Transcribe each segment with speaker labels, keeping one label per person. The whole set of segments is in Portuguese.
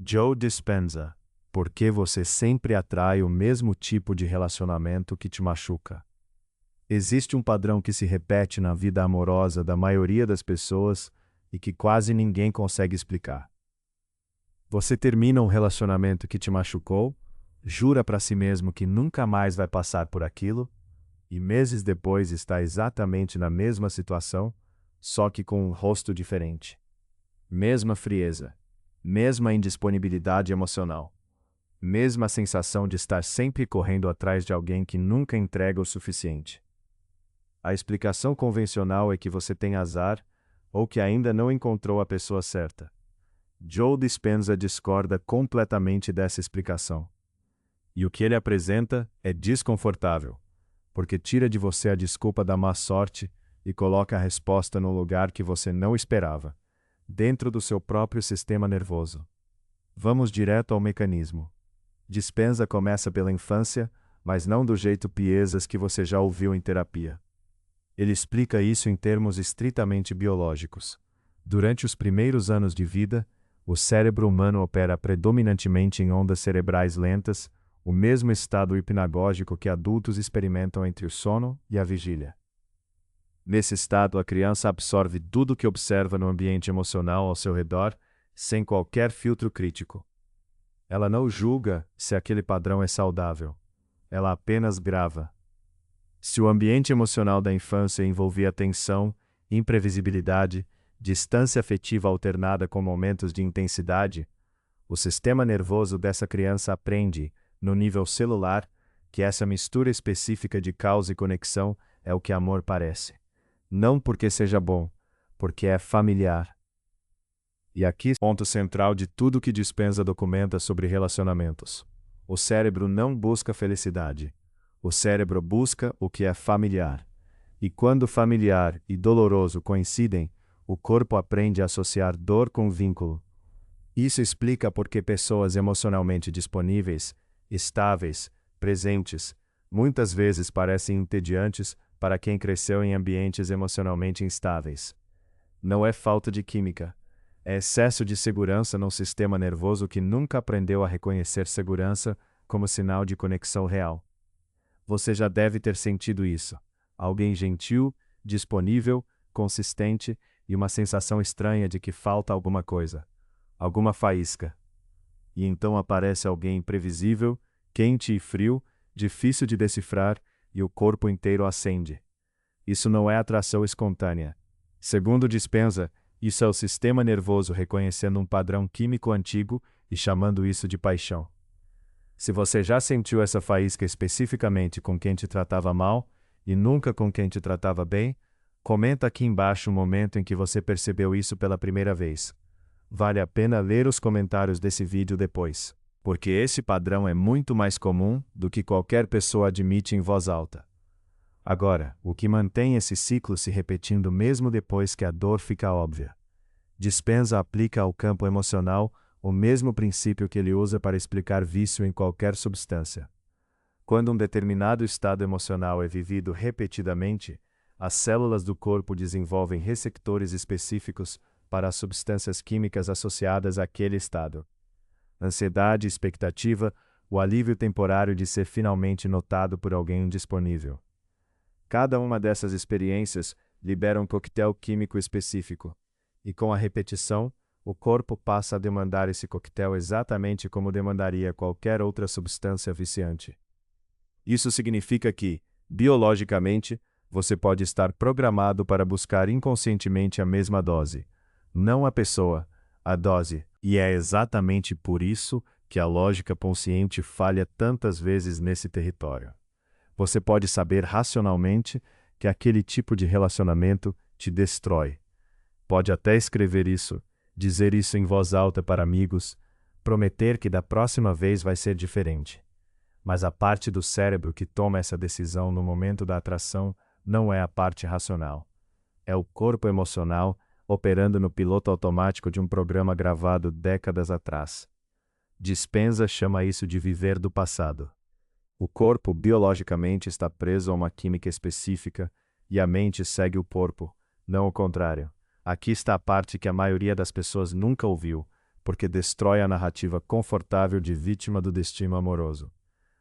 Speaker 1: Joe Dispenza. Por que você sempre atrai o mesmo tipo de relacionamento que te machuca? Existe um padrão que se repete na vida amorosa da maioria das pessoas e que quase ninguém consegue explicar. Você termina um relacionamento que te machucou, jura para si mesmo que nunca mais vai passar por aquilo, e meses depois está exatamente na mesma situação, só que com um rosto diferente. Mesma frieza, mesma indisponibilidade emocional, mesma sensação de estar sempre correndo atrás de alguém que nunca entrega o suficiente. A explicação convencional é que você tem azar ou que ainda não encontrou a pessoa certa. Joe Dispenza discorda completamente dessa explicação. E o que ele apresenta é desconfortável, porque tira de você a desculpa da má sorte e coloca a resposta no lugar que você não esperava, dentro do seu próprio sistema nervoso. Vamos direto ao mecanismo. Dispenza começa pela infância, mas não do jeito piezas que você já ouviu em terapia. Ele explica isso em termos estritamente biológicos. Durante os primeiros anos de vida, o cérebro humano opera predominantemente em ondas cerebrais lentas, o mesmo estado hipnagógico que adultos experimentam entre o sono e a vigília. Nesse estado, a criança absorve tudo o que observa no ambiente emocional ao seu redor, sem qualquer filtro crítico. Ela não julga se aquele padrão é saudável. Ela apenas grava. Se o ambiente emocional da infância envolvia tensão, imprevisibilidade, distância afetiva alternada com momentos de intensidade, o sistema nervoso dessa criança aprende, no nível celular, que essa mistura específica de causa e conexão é o que amor parece. Não porque seja bom, porque é familiar. E aqui, ponto central de tudo que Dispenza documenta sobre relacionamentos. O cérebro não busca felicidade. O cérebro busca o que é familiar. E quando familiar e doloroso coincidem, o corpo aprende a associar dor com vínculo. Isso explica por que pessoas emocionalmente disponíveis, estáveis, presentes, muitas vezes parecem entediantes para quem cresceu em ambientes emocionalmente instáveis. Não é falta de química. É excesso de segurança num sistema nervoso que nunca aprendeu a reconhecer segurança como sinal de conexão real. Você já deve ter sentido isso. Alguém gentil, disponível, consistente e uma sensação estranha de que falta alguma coisa, alguma faísca. E então aparece alguém imprevisível, quente e frio, difícil de decifrar e o corpo inteiro acende. Isso não é atração espontânea. Segundo Dispenza, isso é o sistema nervoso reconhecendo um padrão químico antigo e chamando isso de paixão. Se você já sentiu essa faísca especificamente com quem te tratava mal e nunca com quem te tratava bem, comenta aqui embaixo o momento em que você percebeu isso pela primeira vez. Vale a pena ler os comentários desse vídeo depois, porque esse padrão é muito mais comum do que qualquer pessoa admite em voz alta. Agora, o que mantém esse ciclo se repetindo mesmo depois que a dor fica óbvia? Dispenza aplica ao campo emocional o mesmo princípio que ele usa para explicar vício em qualquer substância. Quando um determinado estado emocional é vivido repetidamente, as células do corpo desenvolvem receptores específicos para as substâncias químicas associadas àquele estado. Ansiedade, expectativa, o alívio temporário de ser finalmente notado por alguém disponível. Cada uma dessas experiências libera um coquetel químico específico, e com a repetição, o corpo passa a demandar esse coquetel exatamente como demandaria qualquer outra substância viciante. Isso significa que, biologicamente, você pode estar programado para buscar inconscientemente a mesma dose, não a pessoa, a dose, e é exatamente por isso que a lógica consciente falha tantas vezes nesse território. Você pode saber racionalmente que aquele tipo de relacionamento te destrói. Pode até escrever isso, dizer isso em voz alta para amigos, prometer que da próxima vez vai ser diferente. Mas a parte do cérebro que toma essa decisão no momento da atração não é a parte racional. É o corpo emocional operando no piloto automático de um programa gravado décadas atrás. Dispenza chama isso de viver do passado. O corpo biologicamente está preso a uma química específica e a mente segue o corpo, não o contrário. Aqui está a parte que a maioria das pessoas nunca ouviu, porque destrói a narrativa confortável de vítima do destino amoroso.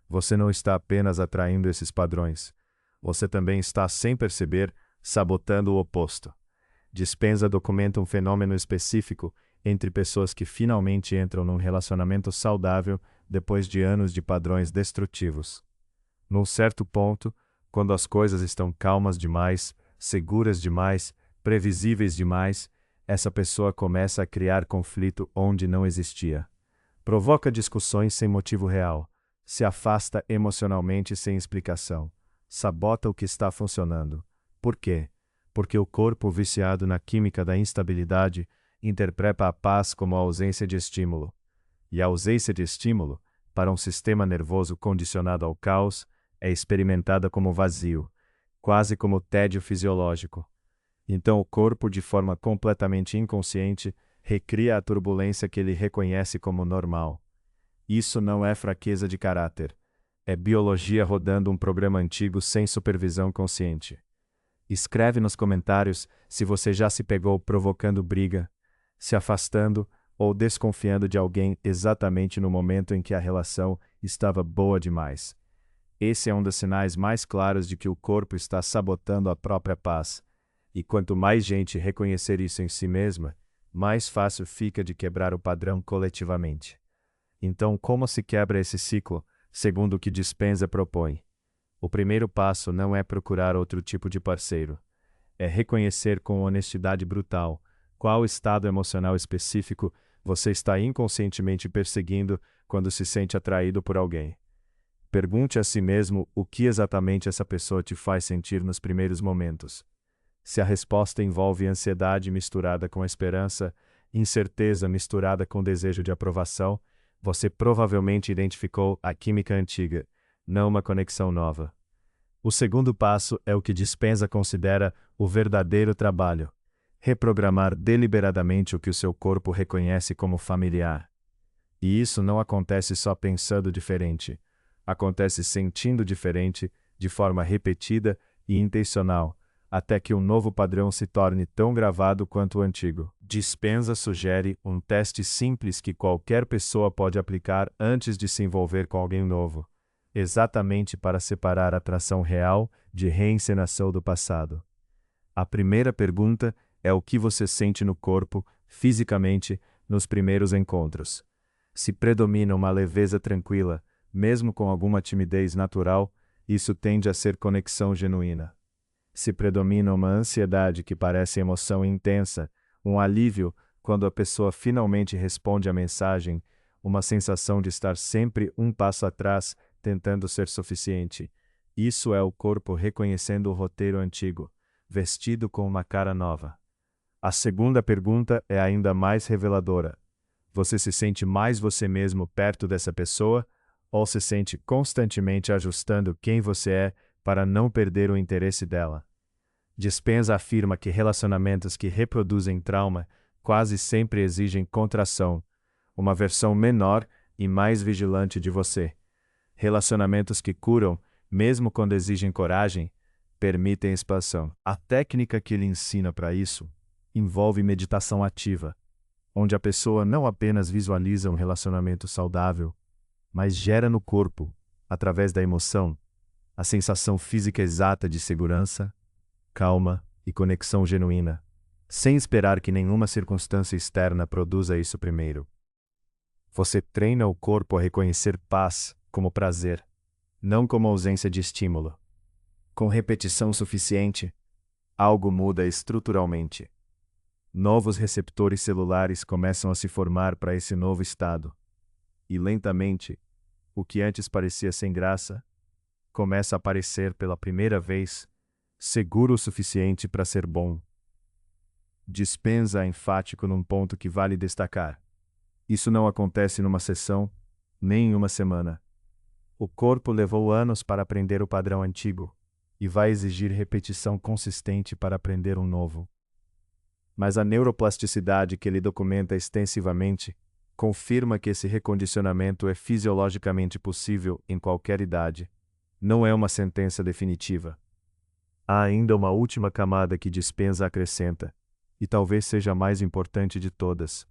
Speaker 1: Você não está apenas atraindo esses padrões, você também está, sem perceber, sabotando o oposto. Dispenza documenta um fenômeno específico entre pessoas que finalmente entram num relacionamento saudável depois de anos de padrões destrutivos. Num certo ponto, quando as coisas estão calmas demais, seguras demais, previsíveis demais, essa pessoa começa a criar conflito onde não existia. Provoca discussões sem motivo real, se afasta emocionalmente sem explicação, sabota o que está funcionando. Por quê? Porque o corpo viciado na química da instabilidade interpreta a paz como a ausência de estímulo. E a ausência de estímulo, para um sistema nervoso condicionado ao caos, é experimentada como vazio, quase como tédio fisiológico. Então o corpo, de forma completamente inconsciente, recria a turbulência que ele reconhece como normal. Isso não é fraqueza de caráter. É biologia rodando um programa antigo sem supervisão consciente. Escreve nos comentários se você já se pegou provocando briga, se afastando ou desconfiando de alguém exatamente no momento em que a relação estava boa demais. Esse é um dos sinais mais claros de que o corpo está sabotando a própria paz. E quanto mais gente reconhecer isso em si mesma, mais fácil fica de quebrar o padrão coletivamente. Então, como se quebra esse ciclo, segundo o que Dispenza propõe? O primeiro passo não é procurar outro tipo de parceiro. É reconhecer com honestidade brutal qual estado emocional específico você está inconscientemente perseguindo quando se sente atraído por alguém. Pergunte a si mesmo o que exatamente essa pessoa te faz sentir nos primeiros momentos. Se a resposta envolve ansiedade misturada com esperança, incerteza misturada com desejo de aprovação, você provavelmente identificou a química antiga, não uma conexão nova. O segundo passo é o que Dispenza considera o verdadeiro trabalho: reprogramar deliberadamente o que o seu corpo reconhece como familiar. E isso não acontece só pensando diferente. Acontece sentindo diferente, de forma repetida e intencional, até que um novo padrão se torne tão gravado quanto o antigo. Dispenza sugere um teste simples que qualquer pessoa pode aplicar antes de se envolver com alguém novo, exatamente para separar a atração real de reencenação do passado. A primeira pergunta é o que você sente no corpo, fisicamente, nos primeiros encontros. Se predomina uma leveza tranquila, mesmo com alguma timidez natural, isso tende a ser conexão genuína. Se predomina uma ansiedade que parece emoção intensa, um alívio quando a pessoa finalmente responde à mensagem, uma sensação de estar sempre um passo atrás, tentando ser suficiente. Isso é o corpo reconhecendo o roteiro antigo, vestido com uma cara nova. A segunda pergunta é ainda mais reveladora. Você se sente mais você mesmo perto dessa pessoa, ou se sente constantemente ajustando quem você é para não perder o interesse dela? Dispenza afirma que relacionamentos que reproduzem trauma quase sempre exigem contração, uma versão menor e mais vigilante de você. Relacionamentos que curam, mesmo quando exigem coragem, permitem expansão. A técnica que ele ensina para isso envolve meditação ativa, onde a pessoa não apenas visualiza um relacionamento saudável, mas gera no corpo, através da emoção, a sensação física exata de segurança, calma e conexão genuína, sem esperar que nenhuma circunstância externa produza isso primeiro. Você treina o corpo a reconhecer paz como prazer, não como ausência de estímulo. Com repetição suficiente, algo muda estruturalmente. Novos receptores celulares começam a se formar para esse novo estado. E lentamente, o que antes parecia sem graça, começa a aparecer pela primeira vez, seguro o suficiente para ser bom. Dispenza enfático num ponto que vale destacar. Isso não acontece numa sessão, nem em uma semana. O corpo levou anos para aprender o padrão antigo, e vai exigir repetição consistente para aprender um novo. Mas a neuroplasticidade que ele documenta extensivamente confirma que esse recondicionamento é fisiologicamente possível em qualquer idade. Não é uma sentença definitiva. Há ainda uma última camada que Dispenza acrescenta, e talvez seja a mais importante de todas.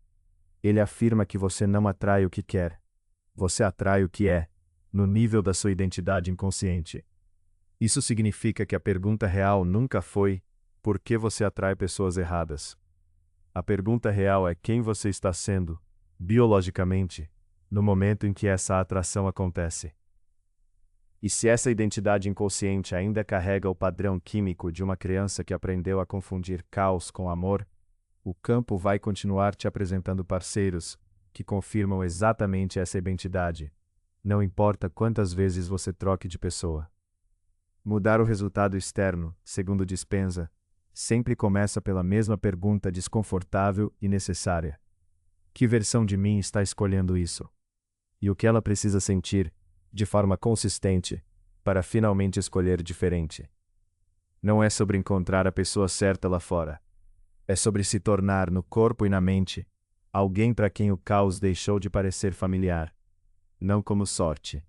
Speaker 1: Ele afirma que você não atrai o que quer. Você atrai o que é, no nível da sua identidade inconsciente. Isso significa que a pergunta real nunca foi: por que você atrai pessoas erradas? A pergunta real é quem você está sendo, biologicamente, no momento em que essa atração acontece. E se essa identidade inconsciente ainda carrega o padrão químico de uma criança que aprendeu a confundir caos com amor, o campo vai continuar te apresentando parceiros que confirmam exatamente essa identidade, não importa quantas vezes você troque de pessoa. Mudar o resultado externo, segundo Dispenza, sempre começa pela mesma pergunta desconfortável e necessária: que versão de mim está escolhendo isso? E o que ela precisa sentir, de forma consistente, para finalmente escolher diferente? Não é sobre encontrar a pessoa certa lá fora. É sobre se tornar, no corpo e na mente, alguém para quem o caos deixou de parecer familiar. Não como sorte,